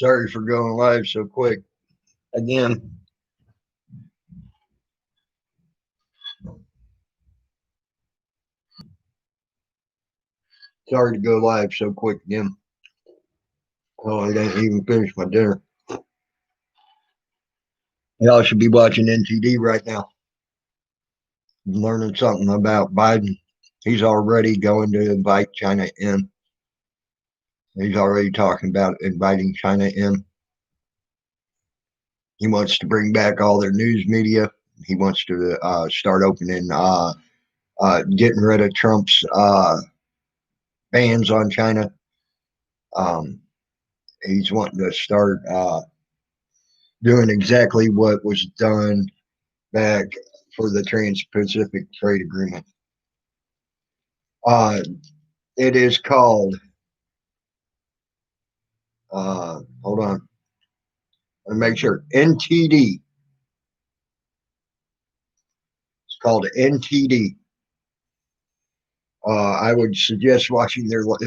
Sorry for going live so quick. Again, sorry to go live so quick again. Oh, I didn't even finish my dinner. Y'all should be watching NTD right now, learning something about Biden. He's already going to invite China in. He's already talking about inviting China in. He wants to bring back all their news media. He wants to start opening, getting rid of Trump's bans on China. He's wanting to start doing exactly what was done back for the Trans-Pacific Trade Agreement. Uh, it is called, hold on, let me make sure, NTD. It's called NTD. I would suggest watching what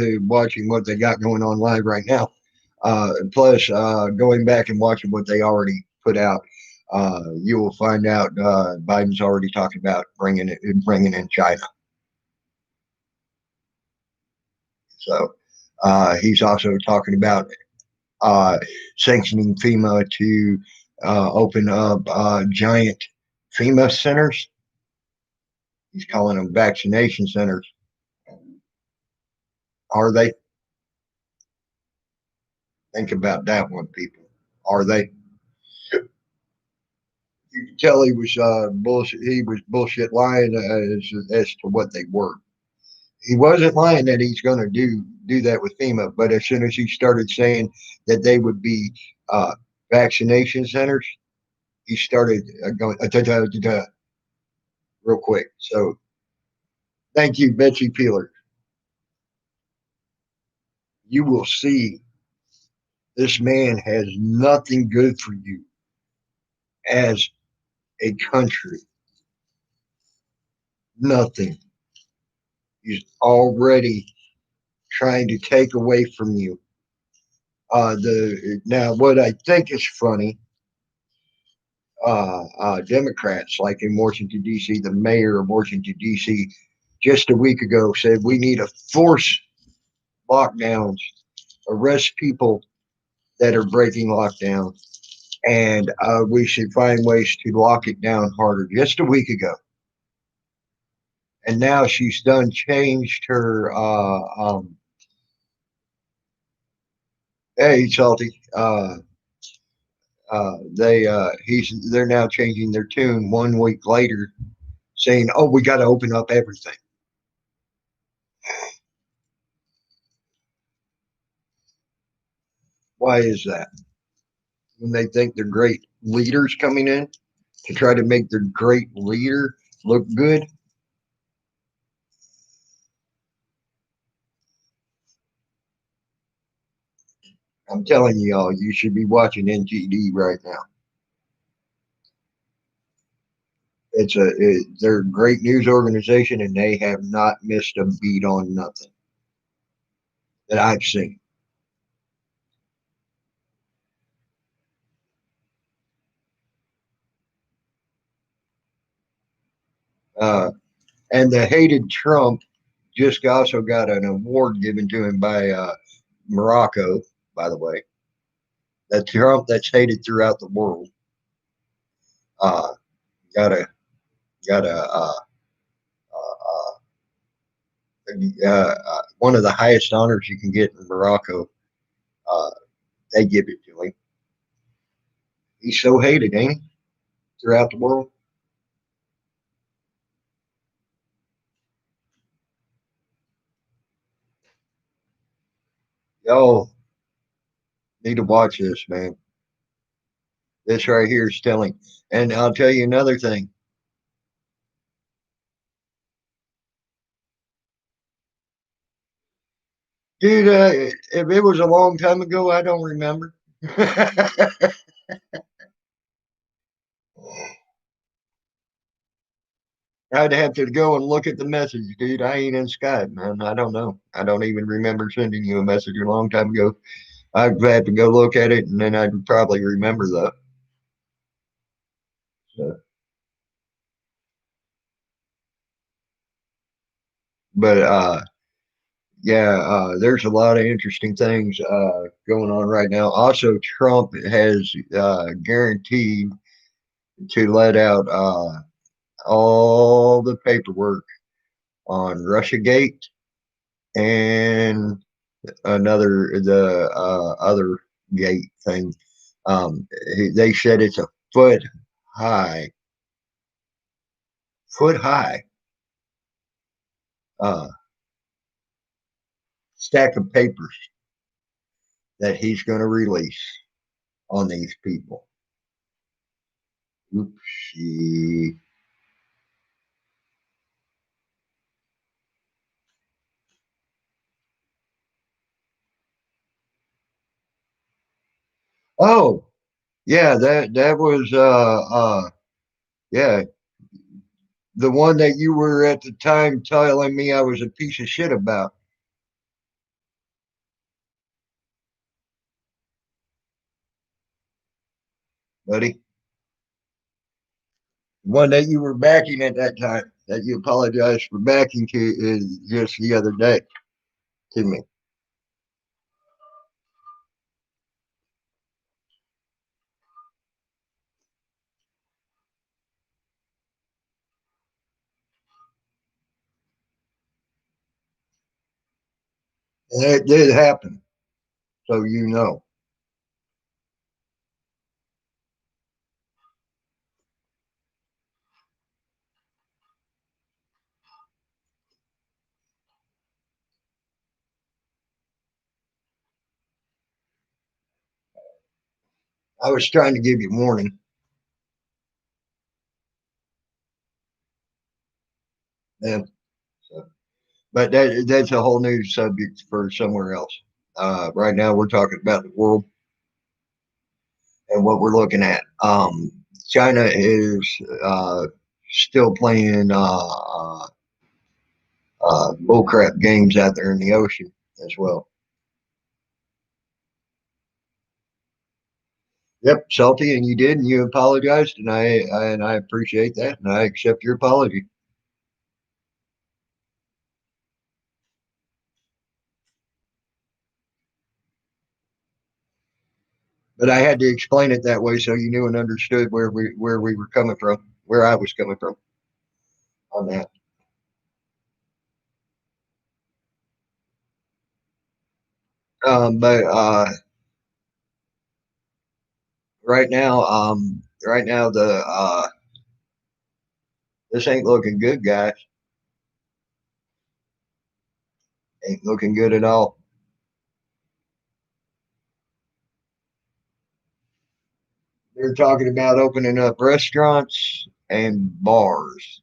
they got going on live right now. Plus, going back and watching what they already put out, you will find out Biden's already talking about bringing in China. So he's also talking about sanctioning FEMA to open up giant FEMA centers. He's calling them vaccination centers. Are they? Think about that one, people. Are they? You can tell he was bullshit. He was bullshit lying as to what they were. He wasn't lying that he's going to do that with FEMA, but as soon as he started saying that they would be vaccination centers, he started going real quick. So thank you, Betsy Peeler. You will see this man has nothing good for you as a country. Nothing. He's already trying to take away from you. The now what I think is funny, Democrats like in Washington D.C., the mayor of Washington D.C. just a week ago said we need to force lockdowns, arrest people that are breaking lockdown, and we should find ways to lock it down harder. Just a week ago, and now she's done changed her. Hey, salty. They're now changing their tune 1 week later, saying, "Oh, we got to open up everything." Why is that? When they think they're great leaders coming in to try to make their great leader look good. I'm telling you all, you should be watching NTD right now. They're a great news organization, and they have not missed a beat on nothing that I've seen. Uh, and the hated Trump just also got an award given to him by Morocco, by the way. That Trump that's hated throughout the world uh, got a got a one of the highest honors you can get in Morocco. Uh, they give it to him. He's so hated, ain't he, throughout the world? Y'all need to watch this, man. This right here is telling. And I'll tell you another thing. Dude, if it was a long time ago, I don't remember. I'd have to go and look at the message, dude. I ain't in Skype, man. I don't know. I don't even remember sending you a message a long time ago. I'd have to go look at it, and then I'd probably remember though. So, but yeah, there's a lot of interesting things going on right now. Also, Trump has guaranteed to let out all the paperwork on Russiagate and the other gate thing. They said it's a foot high, foot high uh, stack of papers that he's going to release on these people. Oopsie. Oh, yeah, that was yeah, the one that you were at the time telling me I was a piece of shit about, buddy. The one that you were backing at that time that you apologized for backing to is just the other day to me. And it did happen, so you know. I was trying to give you warning. Yeah. So, but that's a whole new subject for somewhere else. Right now, we're talking about the world and what we're looking at. China is still playing bullcrap games out there in the ocean as well. Yep, salty, and you did, and you apologized, and I appreciate that, and I accept your apology. But I had to explain it that way so you knew and understood where we were coming from, where I was coming from on that. But right now the this ain't looking good, guys. Ain't looking good at all. They're talking about opening up restaurants and bars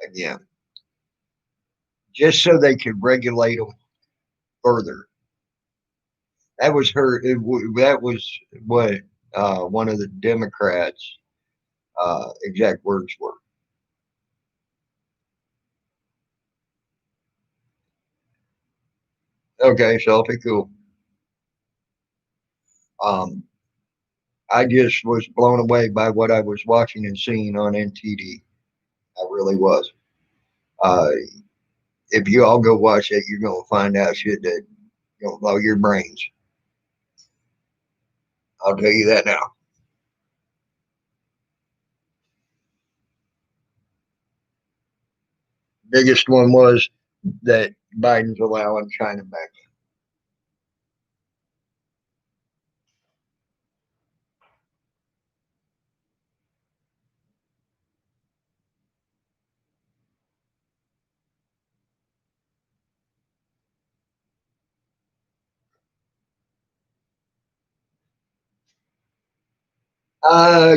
again, just so they could regulate them further. That was her. That was what one of the Democrats' exact words were. Okay, Shelby, cool. Um, I just was blown away by what I was watching and seeing on NTD. I really was. Uh, if you all go watch it, you're gonna find out shit that gonna blow your brains. I'll tell you that now. Biggest one was that Biden's allowing China back.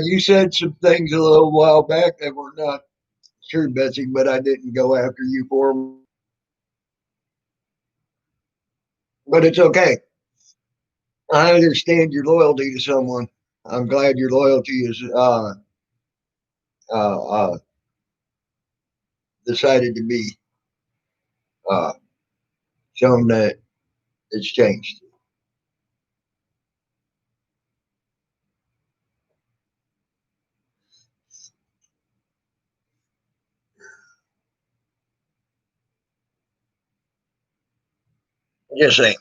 You said some things a little while back that were not true, Betsy, but I didn't go after you for them. But it's okay. I understand your loyalty to someone. I'm glad your loyalty is uh, uh, decided to be uh, shown that it's changed. Just saying.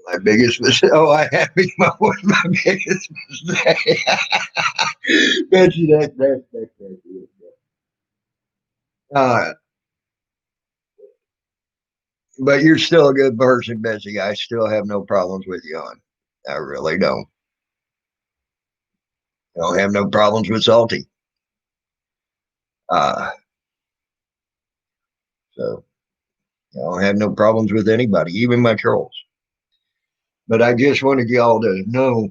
My biggest mistake. Oh, I have my biggest mistake. Bet you that's it. Uh, but you're still a good person, Betsy. I still have no problems with you on. I really don't. I don't have no problems with Salty. Uh, so I don't have no problems with anybody, even my trolls. But I just wanted y'all to know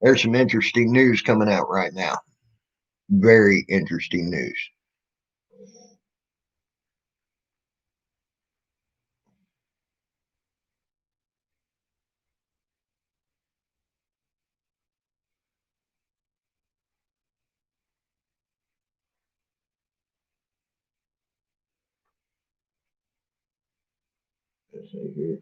there's some interesting news coming out right now. Very interesting news. Let's see here.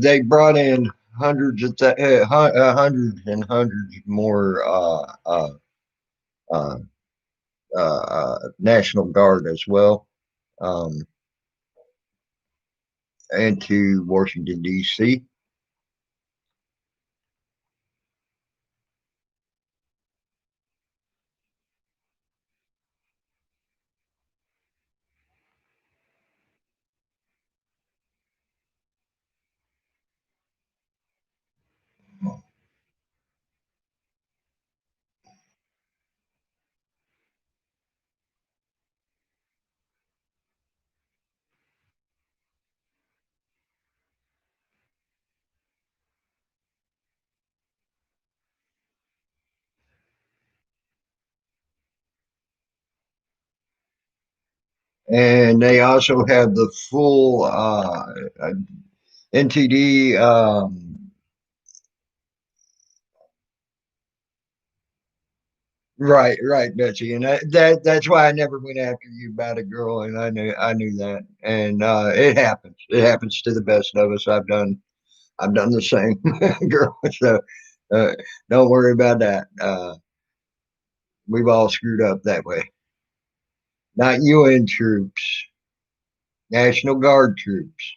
They brought in hundreds and hundreds more uh, National Guard as well into Washington D.C. And they also have the full NTD. Right, right, Betsy, and that's why I never went after you about a girl, and I knew that, and it happens. It happens to the best of us. I've done the same, girl. So uh, don't worry about that. We've all screwed up that way. Not UN troops, National Guard troops,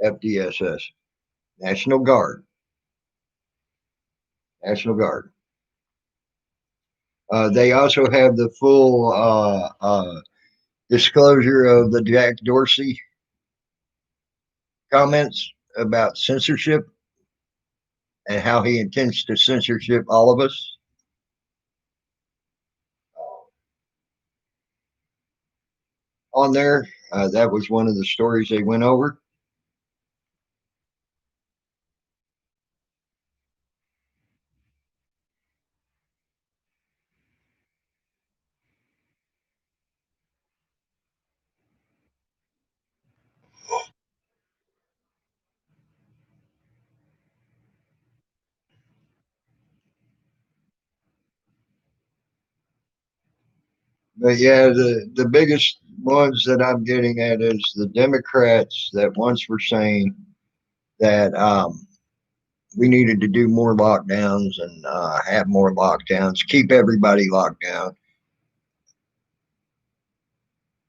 FDSS, National Guard, National Guard. They also have the full disclosure of the Jack Dorsey comments about censorship and how he intends to censorship all of us on there. That was one of the stories they went over. But yeah, the biggest ones that I'm getting at is the Democrats that once were saying that we needed to do more lockdowns and have more lockdowns, keep everybody locked down.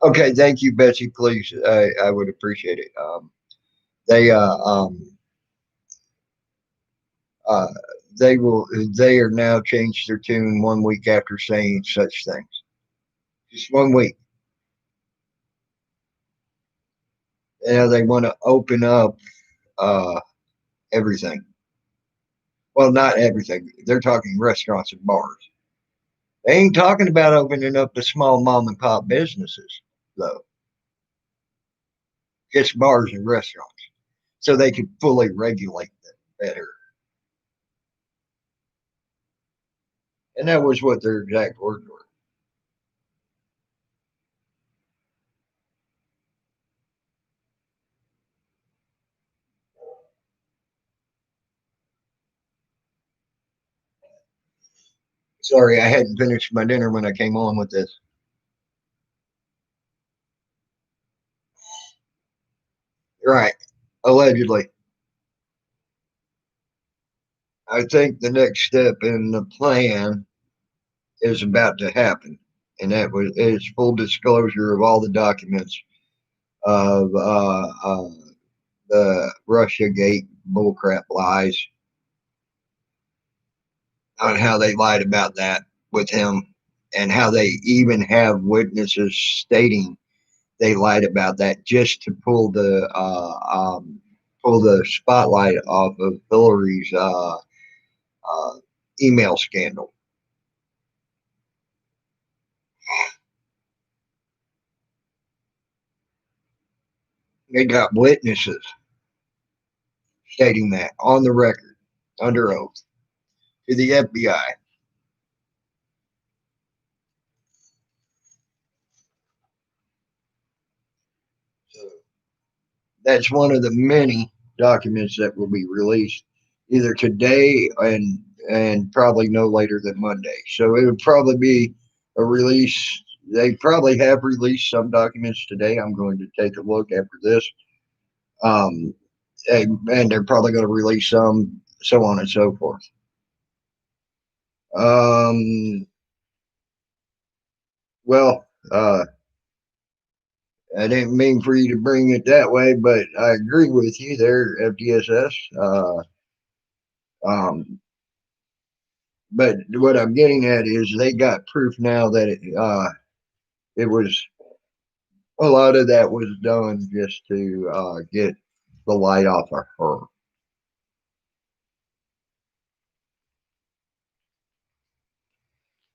Okay, thank you, Betsy. Please, I would appreciate it. They uh, they will. They are now changed their tune 1 week after saying such things. Just 1 week. Yeah, they want to open up uh, everything. Well, not everything. They're talking restaurants and bars. They ain't talking about opening up the small mom and pop businesses, though. Just bars and restaurants, so they can fully regulate them better. And that was what their exact words were. Sorry, I hadn't finished my dinner when I came on with this. Right. allegedly. I think the next step in the plan is about to happen, and that was is full disclosure of all the documents of the Russia Gate bullcrap lies on how they lied about that with him, and how they even have witnesses stating they lied about that just to pull the spotlight off of Hillary's uh, email scandal. They got witnesses stating that on the record, under oath, to the FBI. So that's one of the many documents that will be released either today and probably no later than Monday. So it would probably be a release. They probably have released some documents today. I'm going to take a look after this. Um, and they're probably going to release some, so on and so forth. Um, well, I didn't mean for you to bring it that way, but I agree with you there, FDSS. Um, but what I'm getting at is they got proof now that it was a lot of that was done just to get the light off of her.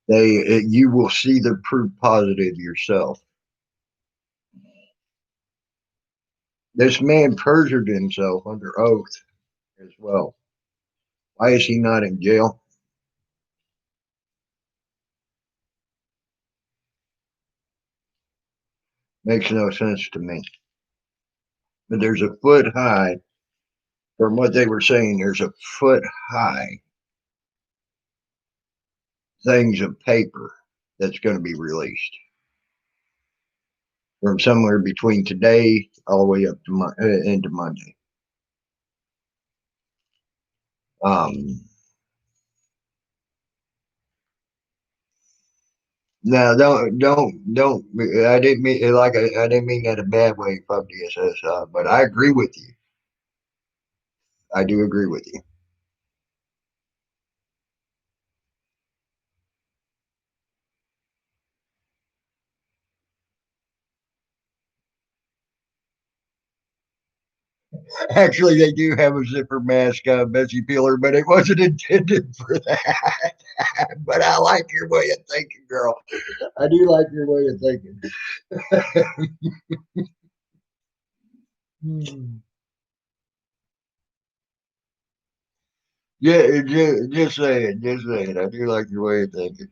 You will see the proof positive yourself. This man perjured himself under oath as well. Why is he not in jail? Makes no sense to me. But there's a foot high, from what they were saying, there's a foot high things of paper that's going to be released from somewhere between today all the way up to into Monday. Um, Now, don't. I didn't mean I didn't mean that a bad way, Pub DSS. But I agree with you. I do agree with you. Actually, they do have a zipper mask, Betsy Peeler, but it wasn't intended for that. But I like your way of thinking, girl. I do like your way of thinking. Yeah, just say it. Just say it. I do like your way of thinking.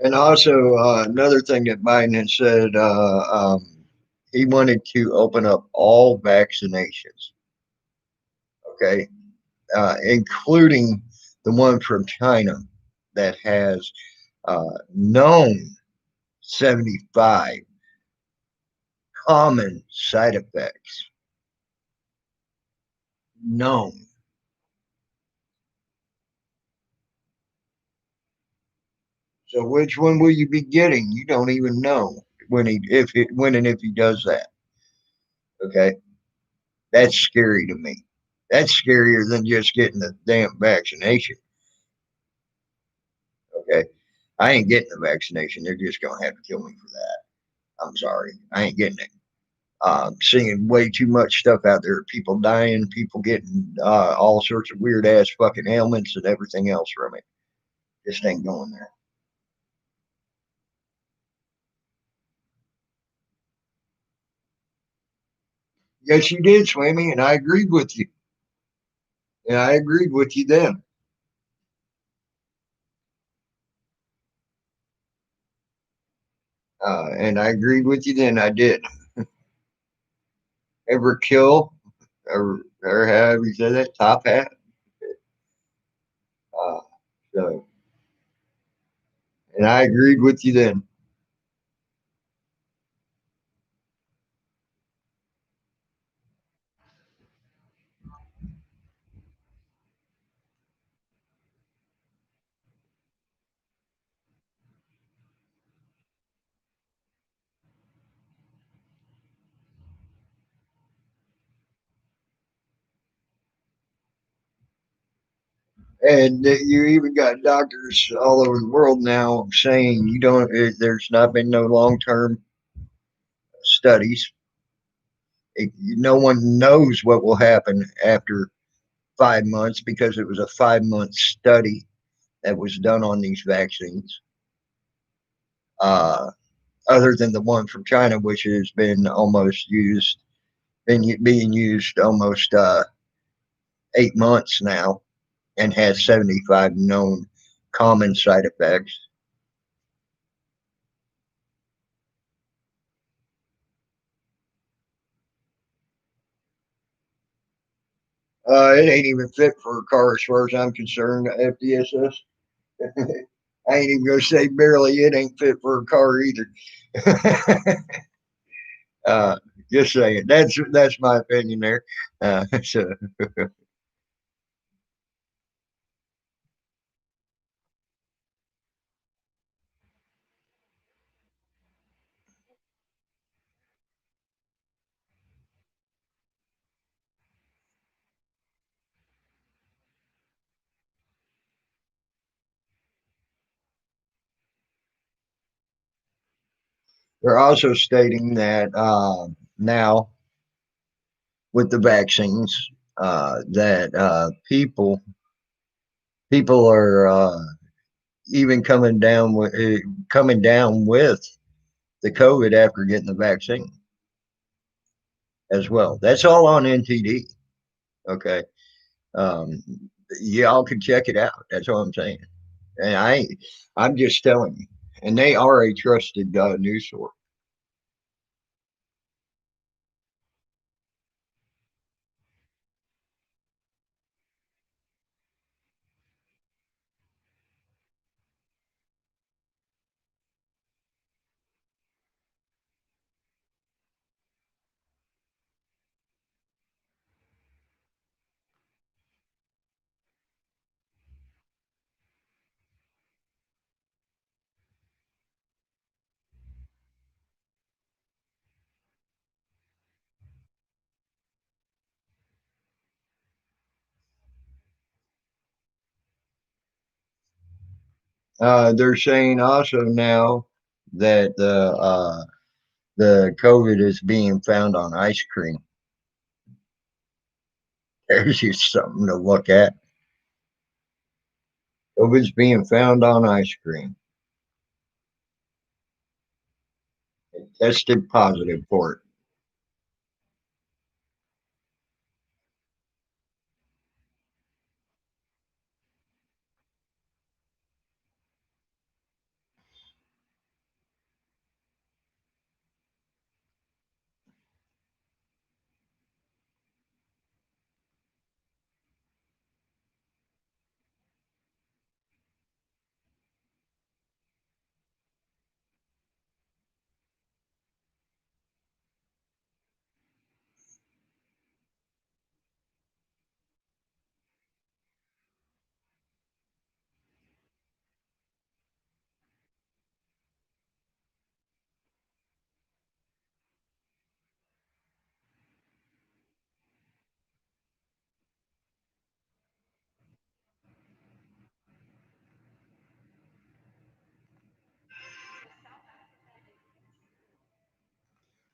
And also, another thing that Biden had said, he wanted to open up all vaccinations, okay, including the one from China that has known 75 common side effects. Known. So which one will you be getting? You don't even know when and if he does that. Okay, that's scary to me. That's scarier than just getting the damn vaccination. Okay, I ain't getting the vaccination. They're just gonna have to kill me for that. I'm sorry, I ain't getting it. Seeing way too much stuff out there. People dying, people getting all sorts of weird ass fucking ailments and everything else from it. Just ain't going there. Yes, you did, Swammy, and I agreed with you. And I agreed with you then. And I agreed with you then. I did. Ever kill or have you said that top hat? Uh, so, and I agreed with you then. And you even got doctors all over the world now saying you don't. There's not been no long term studies. No one knows what will happen after 5 months because it was a 5 month study that was done on these vaccines. Uh, Other than the one from China, which has been almost used, been being used almost 8 months now, and has 75 known common side effects. It ain't even fit for a car as far as I'm concerned. FDSS. I ain't even gonna say barely. It ain't fit for a car either. uh, just saying. That's my opinion there. So they're also stating that now with the vaccines, that people are even coming down with the COVID after getting the vaccine as well. That's all on NTD. Okay, um, y'all can check it out. That's all I'm saying. And I'm just telling you. And they are a trusted news source. They're saying also now that the COVID is being found on ice cream. There's just something to look at. COVID's being found on ice cream. It tested positive for it.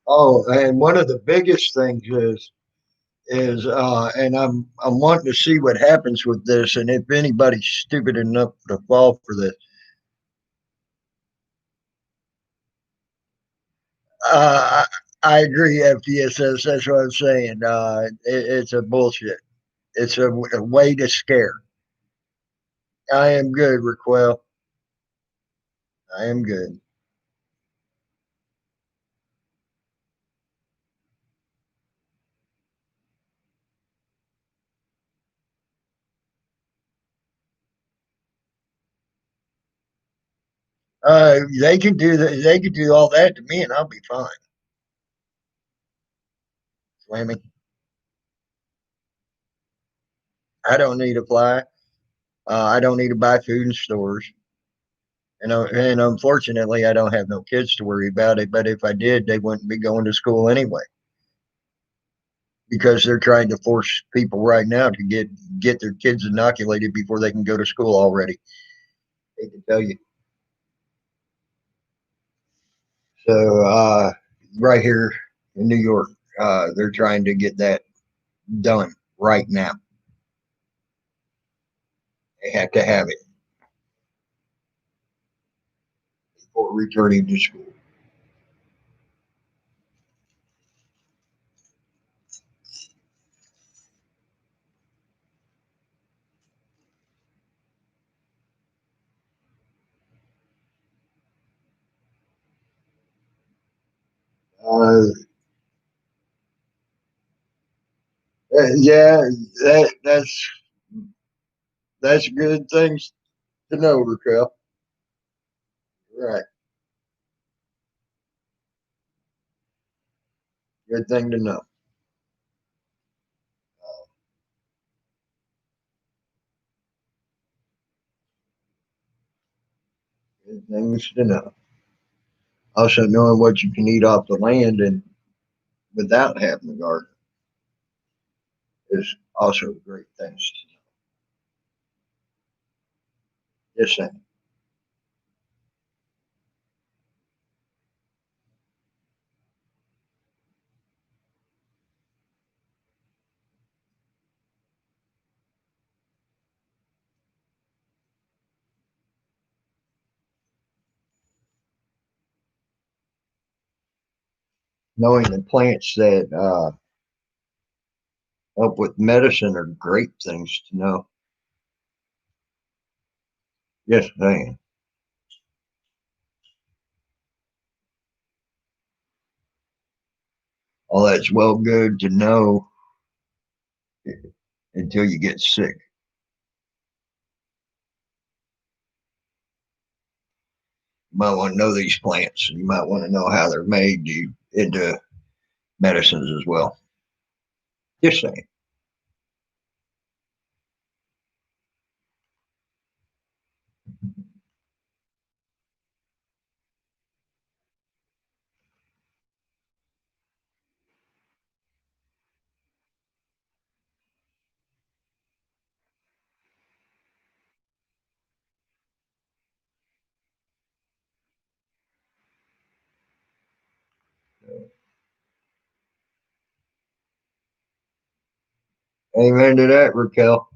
Oh, and one of the biggest things is and I'm wanting to see what happens with this, and if anybody's stupid enough to fall for this. Uh, I agree, FTSS. That's what I'm saying. It's a bullshit. It's a way to scare. I am good, Raquel. I am good. They can do that. They can do all that to me, and I'll be fine. Swimming. I don't need to fly. I don't need to buy food in stores. And unfortunately, I don't have no kids to worry about it. But if I did, they wouldn't be going to school anyway because they're trying to force people right now to get their kids inoculated before they can go to school already. I hate to tell you. So right here in New York, they're trying to get that done right now. They have to have it before returning to school. Uh, yeah, that's good things to know, Raquel. Right, good thing to know. Good things to know. Also, knowing what you can eat off the land and without having a garden is also great things to know. Just saying. Knowing the plants that help with medicine are great things to know. Yes, man. All that's well good to know until you get sick. You might want to know these plants, and you might want to know how they're made into medicines as well. Just saying. Amen to that, Raquel.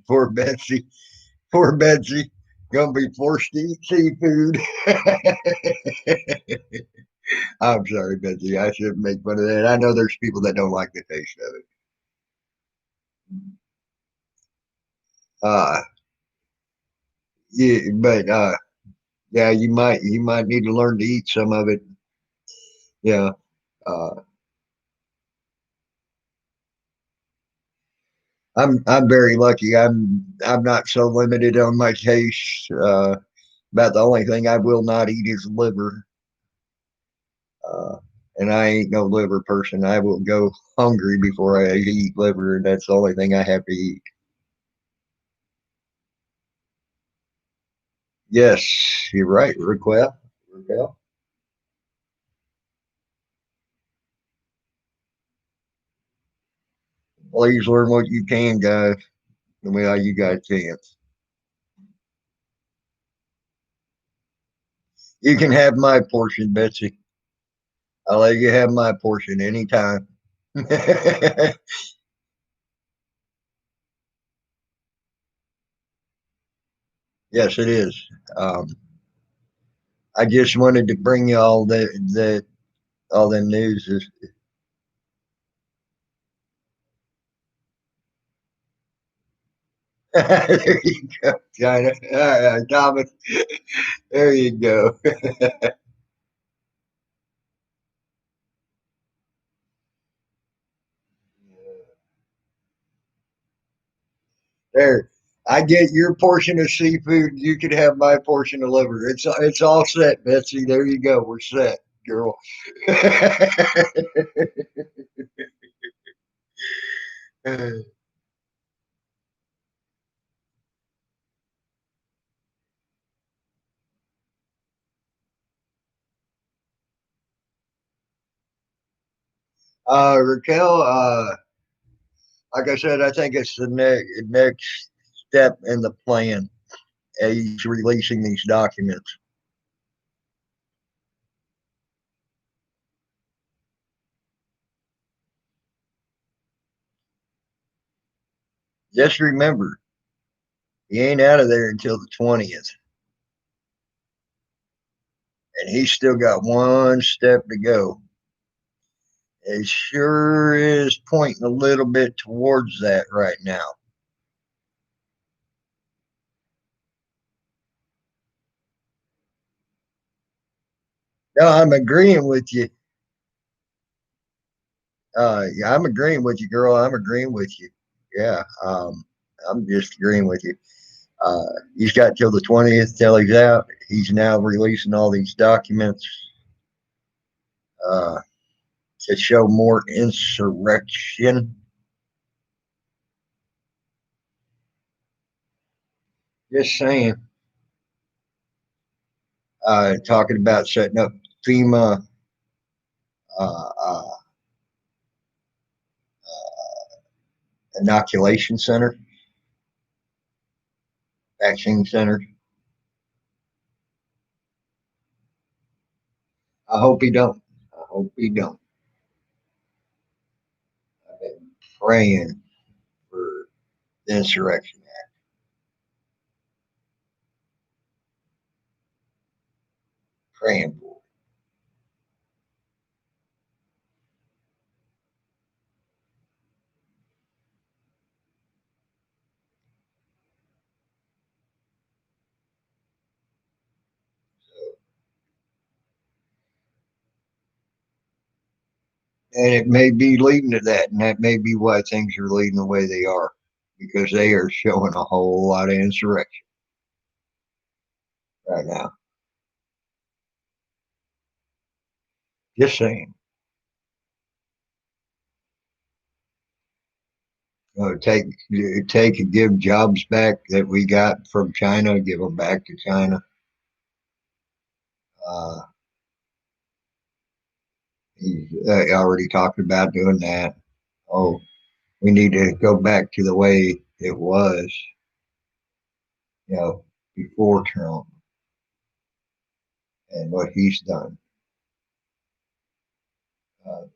Poor Betsy. Poor Betsy. Gonna be forced to eat seafood. I'm sorry, Betsy. I shouldn't make fun of that. I know there's people that don't like the taste of it. Uh yeah, but yeah, you might need to learn to eat some of it. Yeah. Uh I'm very lucky. I'm not so limited on my taste. About the only thing I will not eat is liver. Uh, and I ain't no liver person. I will go hungry before I eat liver, and that's the only thing I have to eat. Yes, you're right, Raquel. Raquel. Please learn what you can, guys. The way how you got a chance. You can have my portion, Betsy. I'll let you have my portion anytime. Yes, it is. Um, I just wanted to bring you all that all the news is. There you go, China. All right, Thomas. There you go. There. I get your portion of seafood. You can have my portion of liver. It's all set, Betsy. There you go. We're set, girl. Raquel, like I said, I think it's the next step in the plan. He's releasing these documents. Just remember, he ain't out of there until the 20th, and he's still got one step to go. It sure is pointing a little bit towards that right now. No, I'm agreeing with you. Yeah, I'm agreeing with you, girl. I'm agreeing with you. Yeah, I'm just agreeing with you. Uh, he's got till the 20th till he's out. He's now releasing all these documents uh, to show more insurrection. Just saying. Talking about setting up FEMA uh, uh, inoculation center, vaccine center. I hope he don't. I hope he don't. I've been praying for the insurrection, praying for it. And it may be leading to that, and that may be why things are leading the way they are, because they are showing a whole lot of insurrection right now. Just saying. Take and give jobs back that we got from China, give them back to China. Uh, he already talked about doing that. Oh, we need to go back to the way it was, you know, before Trump and what he's done.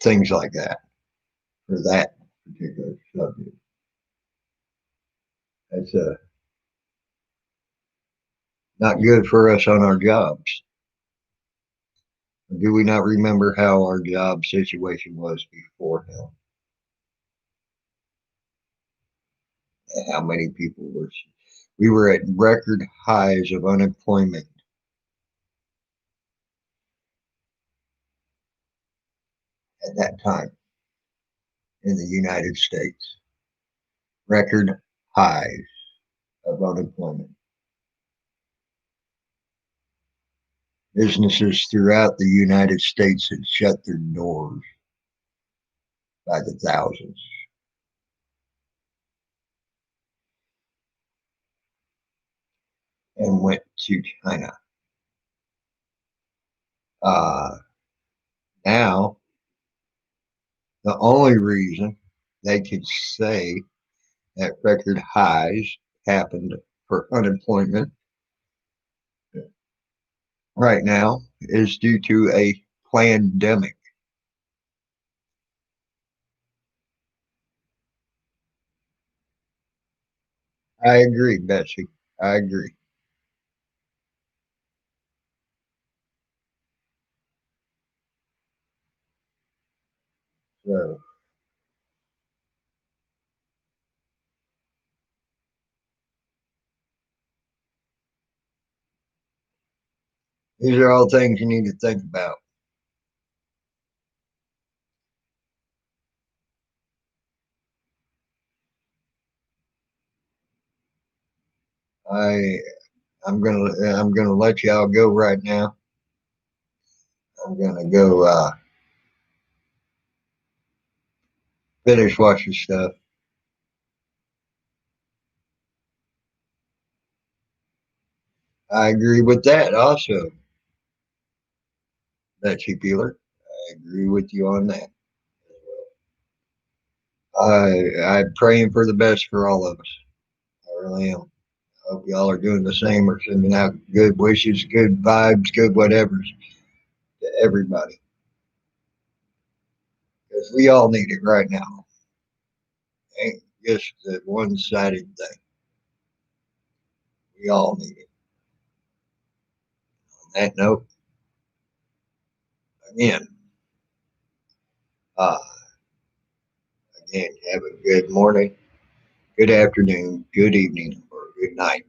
Things like that for that particular subject. That's not good for us on our jobs. Do we not remember how our job situation was before him? And how many people were? We were at record highs of unemployment at that time in the United States. Record highs of unemployment. Businesses throughout the United States had shut their doors by the thousands. and went to China. Now, the only reason they could say that record highs happened for unemployment right now is due to a pandemic. I agree, Betsy. I agree. So these are all things you need to think about. I I'm gonna let y'all go right now. I'm gonna go finish watching stuff. I agree with that also, Betsy Peeler. I agree with you on that. I'm praying for the best for all of us. I really am. I hope y'all are doing the same or sending out good wishes, good vibes, good whatevers to everybody. Because we all need it right now. Ain't just the one sided thing. We all need it. On that note, again, uh, again, have a good morning, good afternoon, good evening, or good night,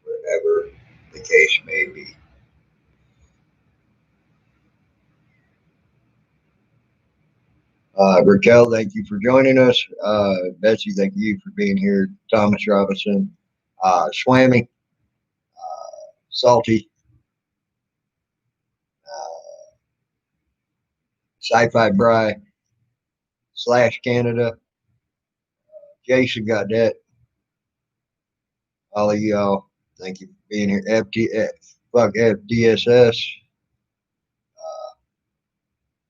whatever the case may be. Raquel, thank you for joining us. Betsy, thank you for being here. Thomas Robinson, Swammy, Salty, Sci-Fi Bry, Slash Canada, Jason got that. All of y'all, thank you for being here. Fuck FDSS.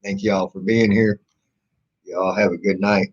Thank y'all for being here. Y'all have a good night.